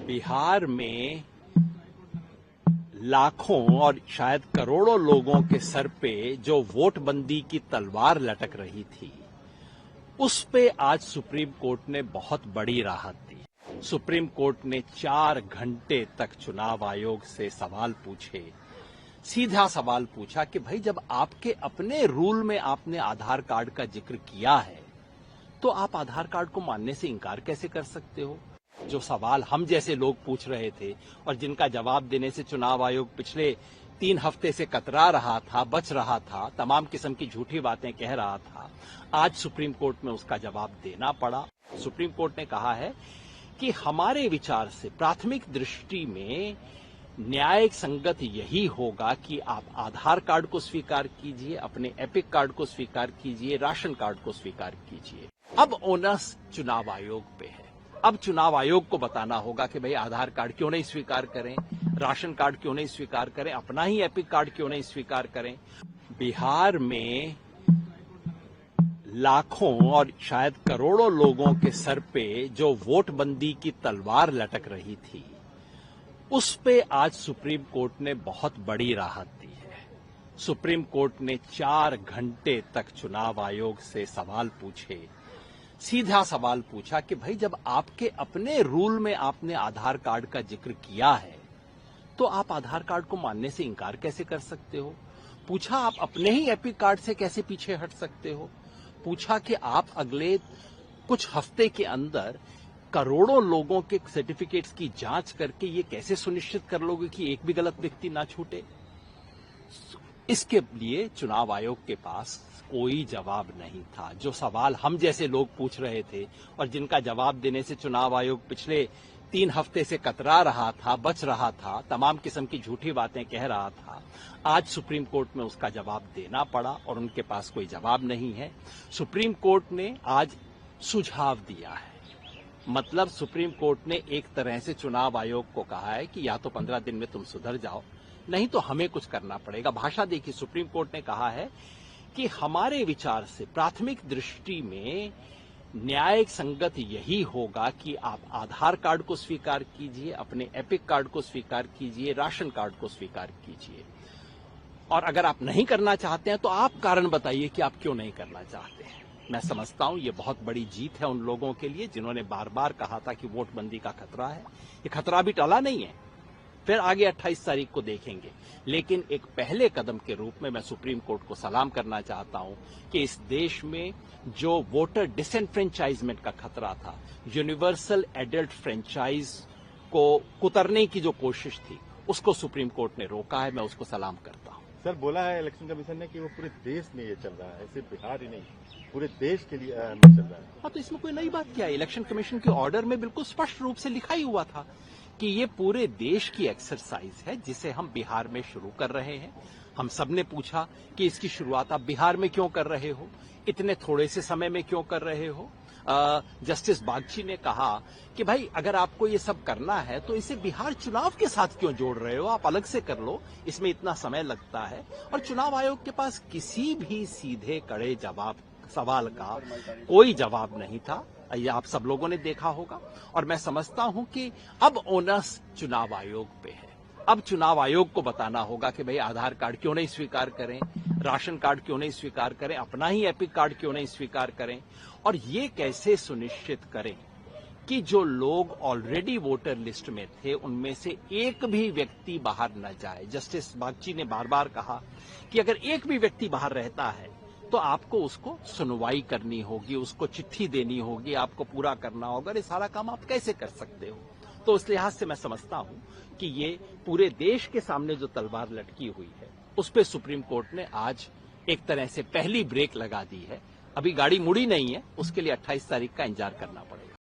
बिहार में लाखों और शायद करोड़ों लोगों के सर पे जो वोटबंदी की तलवार लटक रही थी, उस पे आज सुप्रीम कोर्ट ने बहुत बड़ी राहत दी। सुप्रीम कोर्ट ने 4 घंटे तक चुनाव आयोग से सवाल पूछे। सीधा सवाल पूछा कि भाई, जब आपके अपने रूल में आपने आधार कार्ड का जिक्र किया है, तो आप आधार कार्ड को मानने से इंकार कैसे कर सकते हो? जो सवाल हम जैसे लोग पूछ रहे थे और जिनका जवाब देने से चुनाव आयोग पिछले 3 हफ्ते से कतरा रहा था, बच रहा था, तमाम किस्म की झूठी बातें कह रहा था, आज सुप्रीम कोर्ट में उसका जवाब देना पड़ा। सुप्रीम कोर्ट ने कहा है कि हमारे विचार से प्राथमिक दृष्टि में न्यायिक संगत यही होगा कि आप आधार कार्ड को स्वीकार कीजिए, अपने एपिक कार्ड को स्वीकार कीजिए, राशन कार्ड को स्वीकार कीजिए। अब ओनस चुनाव आयोग पे है। अब चुनाव आयोग को बताना होगा कि भाई, आधार कार्ड क्यों नहीं स्वीकार करें, राशन कार्ड क्यों नहीं स्वीकार करें, अपना ही एपिक कार्ड क्यों नहीं स्वीकार करें। बिहार में लाखों और शायद करोड़ों लोगों के सर पे जो वोटबंदी की तलवार लटक रही थी, उस पे आज सुप्रीम कोर्ट ने बहुत बड़ी राहत दी है। सुप्रीम कोर्ट ने 4 घंटे तक चुनाव आयोग से सवाल पूछे। सीधा सवाल पूछा कि भाई, जब आपके अपने रूल में आपने आधार कार्ड का जिक्र किया है, तो आप आधार कार्ड को मानने से इंकार कैसे कर सकते हो? पूछा, आप अपने ही एपिक कार्ड से कैसे पीछे हट सकते हो? पूछा कि आप अगले कुछ हफ्ते के अंदर करोड़ों लोगों के सर्टिफिकेट्स की जांच करके ये कैसे सुनिश्चित कर लोगे कि एक भी गलत व्यक्ति ना छूटे? इसके लिए चुनाव आयोग के पास कोई जवाब नहीं था। जो सवाल हम जैसे लोग पूछ रहे थे और जिनका जवाब देने से चुनाव आयोग पिछले 3 हफ्ते से कतरा रहा था, बच रहा था, तमाम किस्म की झूठी बातें कह रहा था, आज सुप्रीम कोर्ट में उसका जवाब देना पड़ा और उनके पास कोई जवाब नहीं है। सुप्रीम कोर्ट ने आज सुझाव दिया है। मतलब सुप्रीम कोर्ट ने एक तरह से चुनाव आयोग को कहा है कि या तो 15 दिन में तुम सुधर जाओ, नहीं तो हमें कुछ करना पड़ेगा। भाषा देखिए, सुप्रीम कोर्ट ने कहा है कि हमारे विचार से प्राथमिक दृष्टि में न्यायिक संगत यही होगा कि आप आधार कार्ड को स्वीकार कीजिए, अपने एपिक कार्ड को स्वीकार कीजिए, राशन कार्ड को स्वीकार कीजिए। और अगर आप नहीं करना चाहते हैं तो आप कारण बताइए कि आप क्यों नहीं करना चाहते हैं। मैं समझता हूं ये बहुत बड़ी जीत है उन लोगों के लिए जिन्होंने बार बार कहा था कि वोटबंदी का खतरा है। ये खतरा भी टला नहीं है, फिर आगे 28 तारीख को देखेंगे। लेकिन एक पहले कदम के रूप में मैं सुप्रीम कोर्ट को सलाम करना चाहता हूं कि इस देश में जो वोटर डिसएनफ्रेंचाइजमेंट का खतरा था, यूनिवर्सल एडल्ट फ्रेंचाइज को कुतरने की जो कोशिश थी, उसको सुप्रीम कोर्ट ने रोका है। मैं उसको सलाम करता हूं। सर, बोला है इलेक्शन कमीशन ने कि वो पूरे देश में ये चल रहा है, सिर्फ बिहार ही नहीं, पूरे देश के लिए चल रहा है। हाँ, तो इसमें कोई नई बात क्या है? इलेक्शन कमीशन के ऑर्डर में बिल्कुल स्पष्ट रूप से लिखा ही हुआ था कि ये पूरे देश की एक्सरसाइज है जिसे हम बिहार में शुरू कर रहे हैं। हम सब ने पूछा कि इसकी शुरुआत आप बिहार में क्यों कर रहे हो, इतने थोड़े से समय में क्यों कर रहे हो। जस्टिस बागची ने कहा कि भाई, अगर आपको ये सब करना है तो इसे बिहार चुनाव के साथ क्यों जोड़ रहे हो, आप अलग से कर लो, इसमें इतना समय लगता है। और चुनाव आयोग के पास किसी भी सीधे कड़े सवाल का कोई जवाब नहीं था। ये आप सब लोगों ने देखा होगा। और मैं समझता हूं कि अब ओनस चुनाव आयोग पे है। अब चुनाव आयोग को बताना होगा कि भाई, आधार कार्ड क्यों नहीं स्वीकार करें, राशन कार्ड क्यों नहीं स्वीकार करें, अपना ही एपिक कार्ड क्यों नहीं स्वीकार करें। और ये कैसे सुनिश्चित करें कि जो लोग ऑलरेडी वोटर लिस्ट में थे उनमें से एक भी व्यक्ति बाहर न जाए। जस्टिस बागची ने बार बार कहा कि अगर एक भी व्यक्ति बाहर रहता है तो आपको उसको सुनवाई करनी होगी, उसको चिट्ठी देनी होगी, आपको पूरा करना होगा। ये सारा काम आप कैसे कर सकते हो? तो इस लिहाज से मैं समझता हूं कि ये पूरे देश के सामने जो तलवार लटकी हुई है, उस पे सुप्रीम कोर्ट ने आज एक तरह से पहली ब्रेक लगा दी है। अभी गाड़ी मुड़ी नहीं है, उसके लिए 28 तारीख का इंतजार करना पड़ेगा।